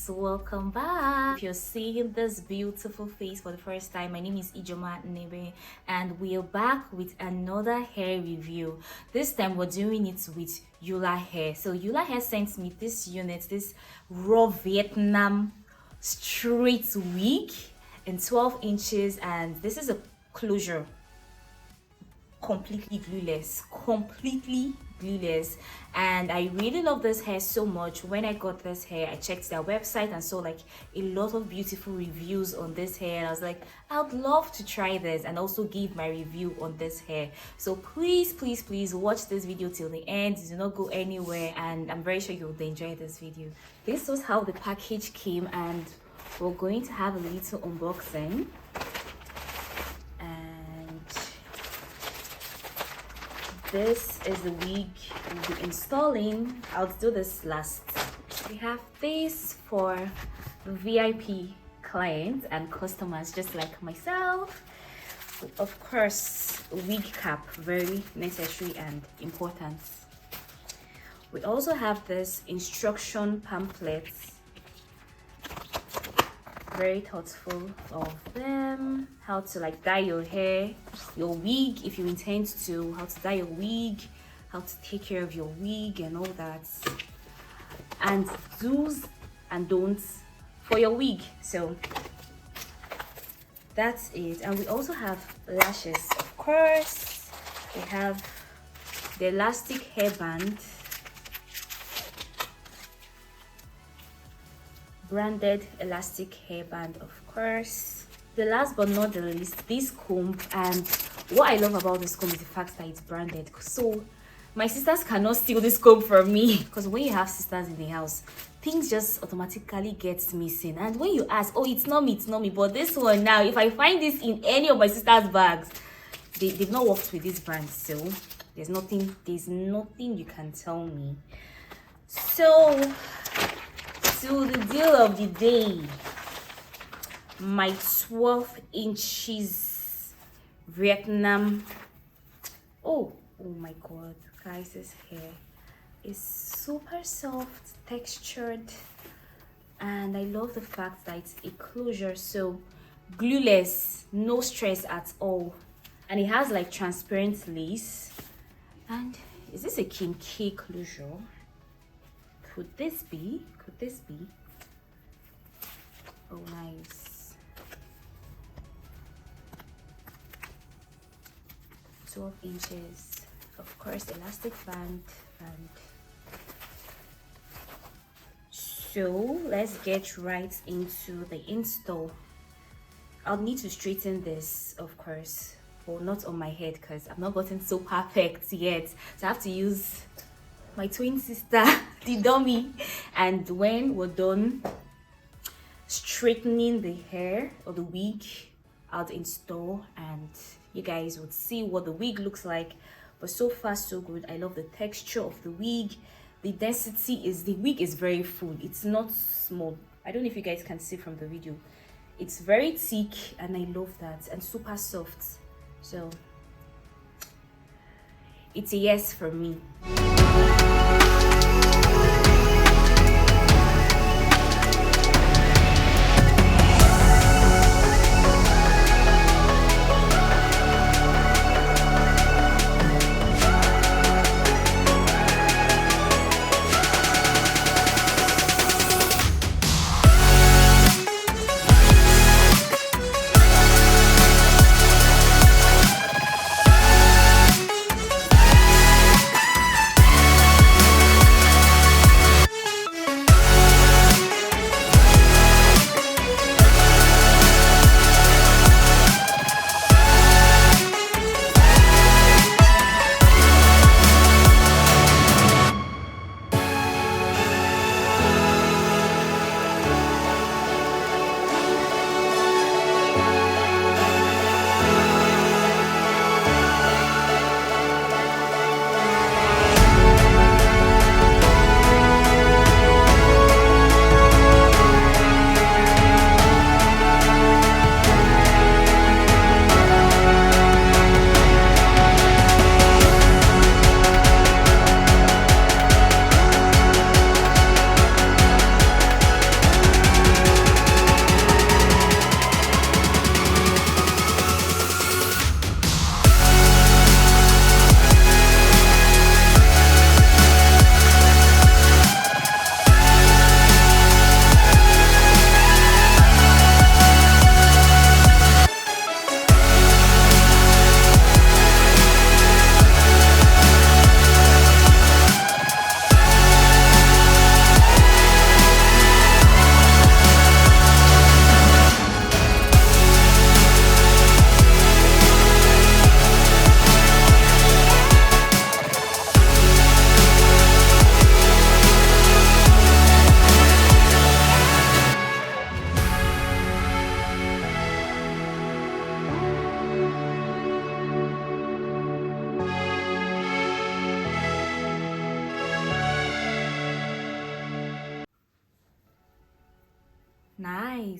welcome back. If you're seeing this beautiful face for the first time, my name is Ijoma Nebe and we are back with another hair review. This time we're doing it with Ulahair. So Ulahair sent me this unit, this raw Vietnam straight wig in 12 inches, and this is a closure, completely glueless, and I really love this hair so much. When I got this hair, I checked their website and saw like a lot of beautiful reviews on this hair, and I was like, I'd love to try this and also give my review on this hair. So please watch this video till the end. Do not go anywhere, and I'm very sure you'll enjoy this video. This was how the package came, and we're going to have a little unboxing. This is the wig we'll be installing. I'll do this last. We have this for VIP clients and customers just like myself. Of course, a wig cap, very necessary and important. We also have this instruction pamphlets, very thoughtful of them. How to like dye your hair, your wig if you intend to, how to dye your wig, how to take care of your wig and all that, and do's and don'ts for your wig. So that's it. And we also have lashes, of course. We have the elastic hairband, branded elastic hairband, of course. The last but not the least, this comb. And what I love about this comb is the fact that it's branded, so my sisters cannot steal this comb from me, because when you have sisters in the house, things just automatically gets missing. And when you ask, oh, it's not me, but this one now, if I find this in any of my sisters' bags, they've not worked with this brand, so there's nothing you can tell me. So to the deal of the day, my 12 inches Vietnam. Oh my god, guys, this hair is super soft, textured, and I love the fact that it's a closure, so glueless, no stress at all. And it has like transparent lace. And is this a kinky closure? Could this be? Oh, nice. 12 inches, of course, elastic band. And so let's get right into the install. I'll need to straighten this, of course, but not on my head because I've not gotten so perfect yet, so I have to use my twin sister, the dummy. And when we're done straightening the hair or the wig, I'll install and you guys would see what the wig looks like. But so far so good. I love the texture of the wig. The density is, the wig is very full, it's not small. I don't know if you guys can see from the video, it's very thick, and I love that, and super soft. So it's a yes for me.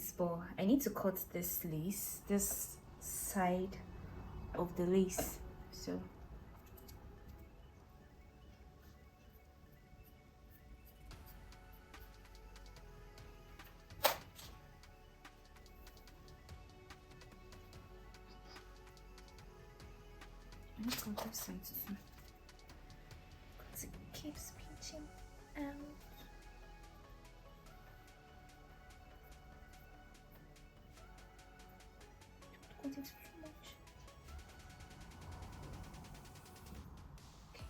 lace, but I need to cut this lace, this side of the lace. So I need to cut this side too, because it keeps pinching out. Cut it too much. Okay.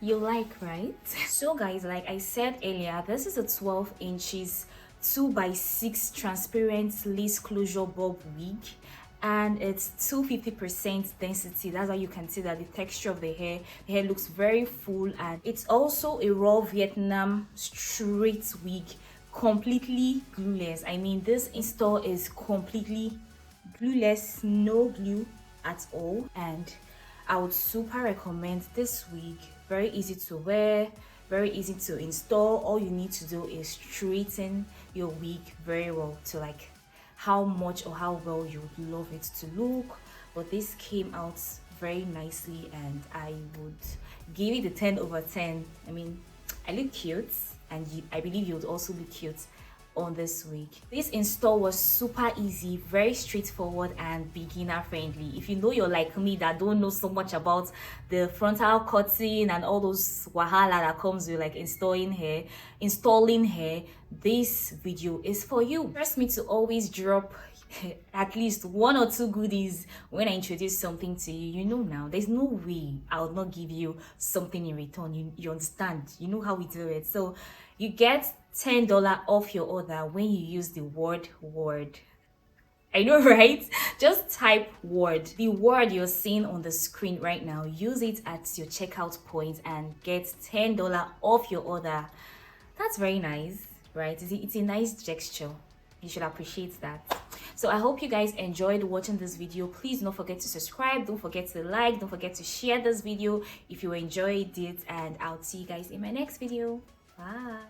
You like, right? So guys, like I said earlier, this is a 12 inches 2x6 transparent lace closure bob wig, and it's 250% density. That's how you can see that the texture of the hair looks very full, and it's also a raw Vietnam straight wig, completely glueless. I mean, this install is completely glueless, no glue at all, and I would super recommend this wig. Very easy to wear, very easy to install. All you need to do is straighten your wig very well to like how much or how well you would love it to look. But this came out very nicely, and I would give it a 10 over 10. I mean, I look cute, and I believe you would also look cute on this wig. This install was super easy, very straightforward, and beginner friendly. If you know you're like me that don't know so much about the frontal cutting and all those wahala that comes with like installing hair, this video is for you. Trust me to always drop at least 1 or 2 goodies when I introduce something to you. You know now, there's no way I'll not give you something in return. You understand? You know how we do it. So you get $10 off your order when you use the word word. I know, right? Just type word, the word you're seeing on the screen right now. Use it at your checkout point and get $10 off your order. That's very nice, right? It's a nice gesture. You should appreciate that. So I hope you guys enjoyed watching this video. Please don't forget to subscribe, don't forget to like, don't forget to share this video if you enjoyed it, and I'll see you guys in my next video. Bye.